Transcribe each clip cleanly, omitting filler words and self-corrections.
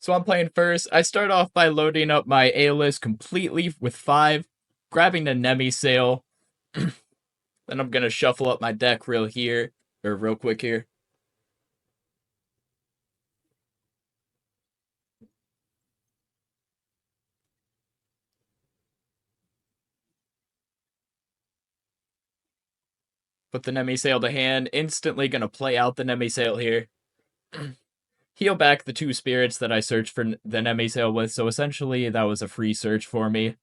So I'm playing first. I start off by loading up my A list completely with 5, grabbing the Nemi Sail. Then I'm gonna shuffle up my deck real quick here. Put the Nemi Sail to hand. Instantly gonna play out the Nemi Sail here. Heal back the 2 spirits that I searched for the Nemi Sail with. So essentially, that was a free search for me.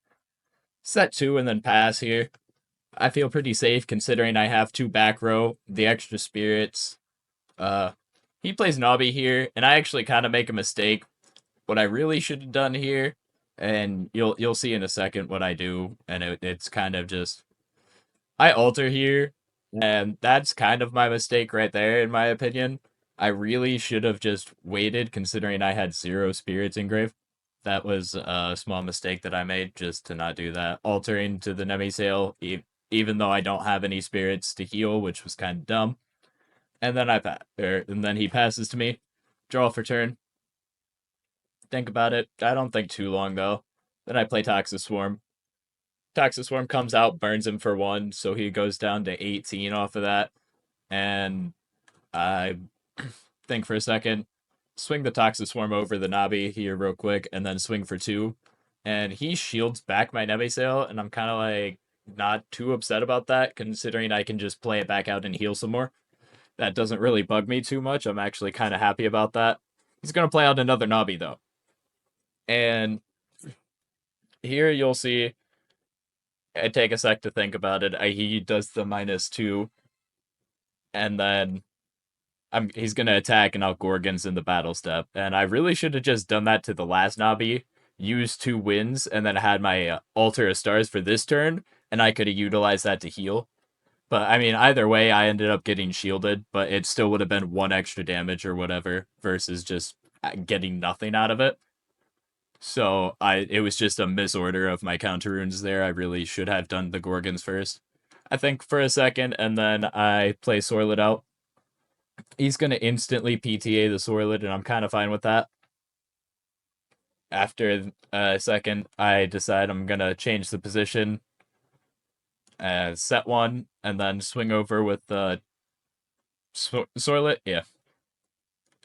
Set 2 and then pass here. I feel pretty safe considering I have 2 back row, the extra spirits. Uh, he plays Nobby here, and I actually kind of make a mistake. What I really should have done here, and you'll see in a second what I do, and it's kind of just I alter here, and that's kind of my mistake right there, in my opinion. I really should have just waited, considering I had 0 spirits engraved. That was a small mistake that I made, just to not do that. Altering to the Nemi Sail, even though I don't have any spirits to heal, which was kind of dumb. And then and then he passes to me. Draw for turn. Think about it. I don't think too long though. Then I play Toxic Swarm. Toxic Swarm comes out, burns him for 1, so he goes down to 18 off of that. And I think for a second, swing the Toxic Swarm over the Nabi here real quick, and then swing for 2. And he shields back my Nemesail, and I'm kind of like not too upset about that, considering I can just play it back out and heal some more. That doesn't really bug me too much. I'm actually kind of happy about that. He's going to play out another Nabi, though. And here you'll see, I take a sec to think about it. He does the -2, and then he's going to attack and out Gorgons in the battle step. And I really should have just done that to the last Nabi, used 2 wins, and then had my Altar of Stars for this turn, and I could have utilized that to heal. But I mean, either way, I ended up getting shielded, but it still would have been 1 extra damage or whatever versus just getting nothing out of it. So it was just a misorder of my counter runes there. I really should have done the Gorgons first. I think for a second, and then I play Sorlet out. He's gonna instantly PTA the Sorlet, and I'm kind of fine with that. After a second, I decide I'm gonna change the position, set 1, and then swing over with the Sorlet. Yeah,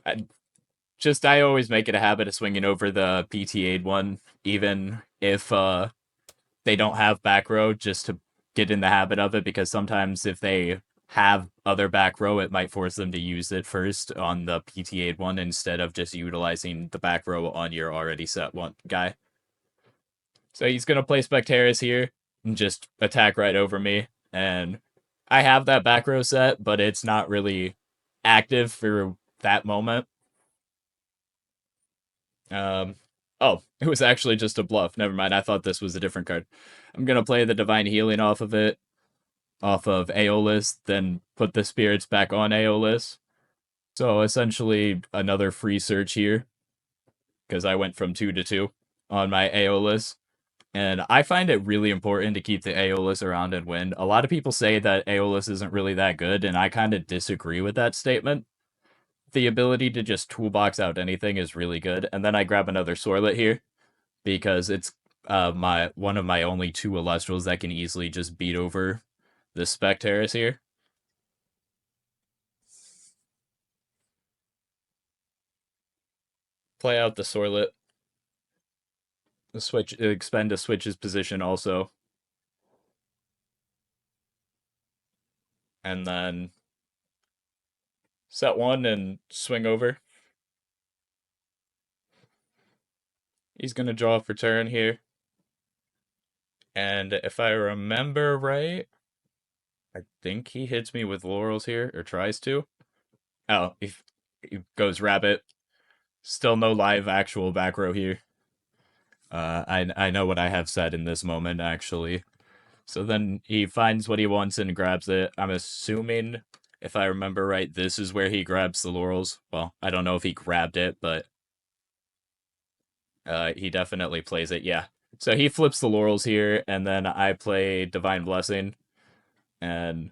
I always make it a habit of swinging over the PTA'd one, even if they don't have back row, just to get in the habit of it, because sometimes if they have other back row, it might force them to use it first on the PTA'd one instead of just utilizing the back row on your already set one guy. So he's gonna play Spectaris here and just attack right over me. And I have that back row set, but it's not really active for that moment. Oh, it was actually just a bluff. Never mind. I thought this was a different card. I'm gonna play the Divine Healing off of it, off of Aeolus, then put the spirits back on Aeolus. So essentially another free search here, because I went from 2 to 2 on my Aeolus. And I find it really important to keep the Aeolus around and win. A lot of people say that Aeolus isn't really that good, and I kind of disagree with that statement. The ability to just toolbox out anything is really good. And then I grab another Sorlet here, because it's my one of my only 2 elestrals that can easily just beat over the Spectaris here. Play out the Sorlet. The switch, expend to switch his position also. And then set 1 and swing over. He's going to draw for turn here. And if I remember right, I think he hits me with laurels here, or tries to. Oh, he goes rabbit. Still no live actual back row here. I know what I have said in this moment, actually. So then he finds what he wants and grabs it. I'm assuming, if I remember right, this is where he grabs the laurels. Well, I don't know if he grabbed it, but he definitely plays it. Yeah. So he flips the laurels here, and then I play Divine Blessing, and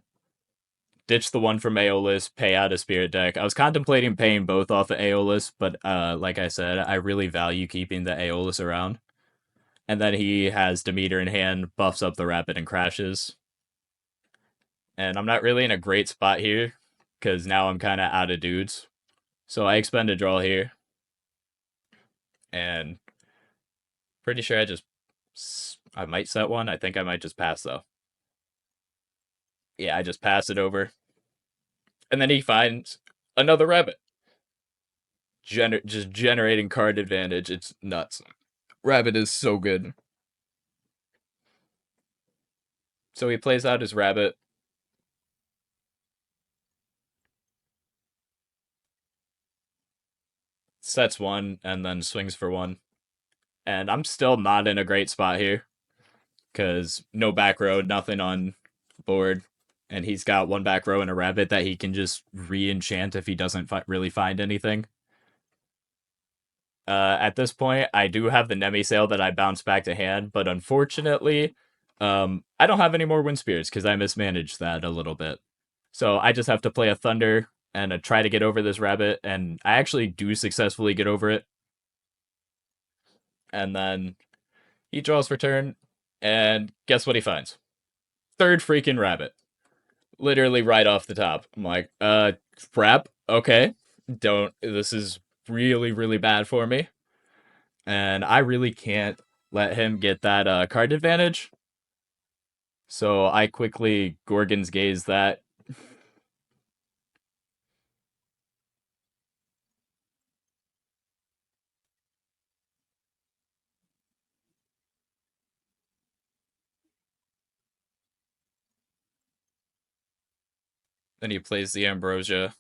ditch the one from Aeolus, pay out a spirit deck. I was contemplating paying both off of Aeolus, but like I said, I really value keeping the Aeolus around. And then he has Demeter in hand, buffs up the Rapid and crashes. And I'm not really in a great spot here, because now I'm kind of out of dudes. So I expend a draw here. And pretty sure I might set one. I think I might just pass, though. Yeah, I just pass it over. And then he finds another rabbit. Just generating card advantage. It's nuts. Rabbit is so good. So he plays out his rabbit. Sets one, and then swings for one. And I'm still not in a great spot here. Because no back row, nothing on board. And he's got one back row and a rabbit that he can just re-enchant if he doesn't really find anything. At this point, I do have the Nemi Sail that I bounce back to hand, but unfortunately, I don't have any more Wind Spirits because I mismanaged that a little bit. So I just have to play a Thunder and try to get over this rabbit, and I actually do successfully get over it. And then he draws for turn, and guess what he finds? Third freaking rabbit. Literally right off the top. I'm like, crap, okay. This is really, really bad for me. And I really can't let him get that card advantage. So I quickly Gorgon's Gaze that. Then he plays the Ambrosia.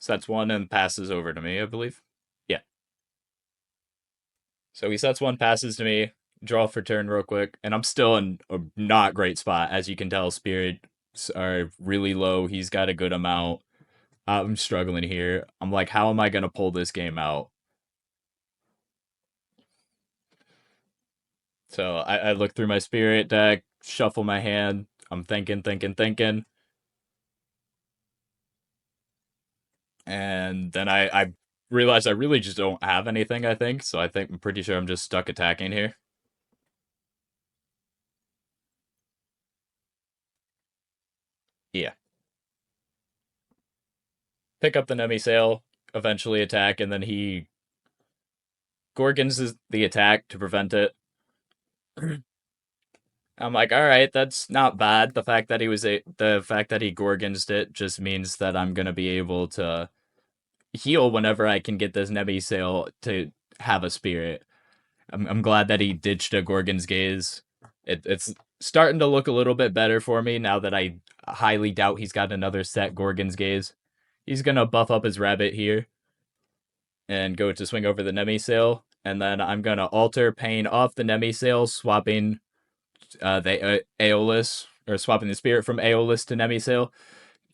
Sets one and passes over to me, I believe. Yeah. So he sets one, passes to me, draw for turn real quick, and I'm still in a not great spot. As you can tell, spirits are really low. He's got a good amount. I'm struggling here. I'm like, how am I going to pull this game out? So I look through my spirit deck, shuffle my hand. I'm thinking. And then I realize I really just don't have anything, I think. So I'm pretty sure I'm just stuck attacking here. Yeah. Pick up the Nemi Sail, eventually attack, and then he Gorgons the attack to prevent it. I'm like, all right, that's not bad. The fact that he Gorgonsed it just means that I'm gonna be able to heal whenever I can get this Nemi Sail to have a spirit. I'm glad that he ditched a Gorgon's Gaze. It's starting to look a little bit better for me now that I highly doubt he's got another set Gorgon's Gaze. He's gonna buff up his rabbit here and go to swing over the Nemi Sail, and then I'm gonna alter pain off the Nemi Sail, swapping the Aeolus, or swapping the spirit from Aeolus to Nemi Sail,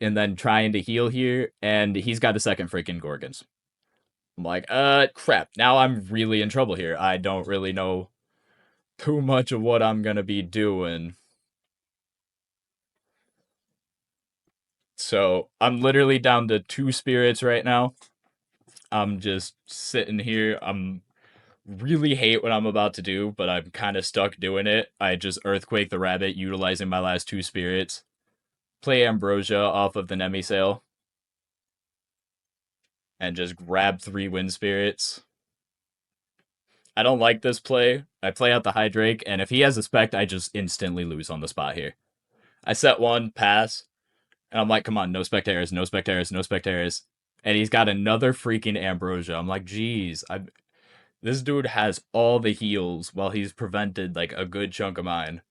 and then trying to heal here, and he's got a second freaking Gorgons. I'm like, crap. Now I'm really in trouble here. I don't really know too much of what I'm gonna be doing. So I'm literally down to two spirits right now. I'm just sitting here. I'm really hate what I'm about to do, but I'm kind of stuck doing it. I just Earthquake the rabbit, utilizing my last two spirits. Play Ambrosia off of the Nemi Sail. And just grab three Wind Spirits. I don't like this play. I play out the Hydrake, and if he has a Spect, I just instantly lose on the spot here. I set one, pass, and I'm like, come on, no Spectares, no Spectares, no Spectares. And he's got another freaking Ambrosia. I'm like, geez, this dude has all the heals while he's prevented like a good chunk of mine.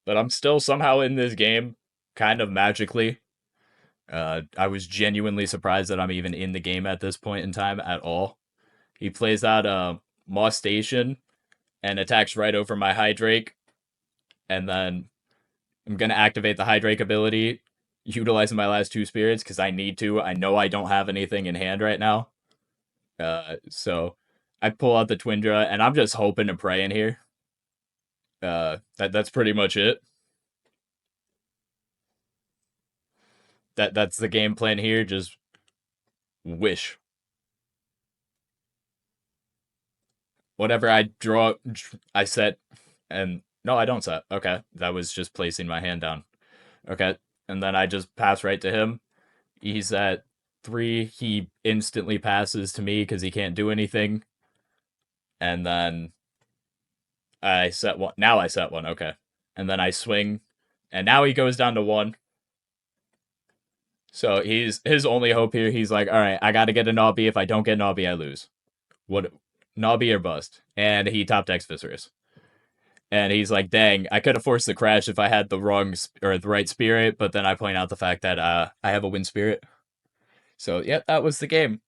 But I'm still somehow in this game, kind of magically. I was genuinely surprised that I'm even in the game at this point in time at all. He plays out a Moss Station and attacks right over my Hydrake. And then I'm going to activate the Hydrake ability, utilizing my last two spirits because I need to. I know I don't have anything in hand right now. So I pull out the Twindra, and I'm just hoping and praying here. That's pretty much it. That's the game plan here. Just wish whatever I draw, I set, and no, I don't set. Okay, that was just placing my hand down. Okay, and then I just pass right to him. He's at 3. He instantly passes to me because he can't do anything. And then I set one. Now I set one. Okay, and then I swing, and now he goes down to 1. So he's his only hope here. He's like, all right, I got to get a Nobby. If I don't get Nobby, I lose. What Nobby or bust? And he top decks Viscerus. And he's like, dang, I could have forced the crash if I had the wrong or the right spirit. But then I point out the fact that I have a wind spirit. So yeah, that was the game.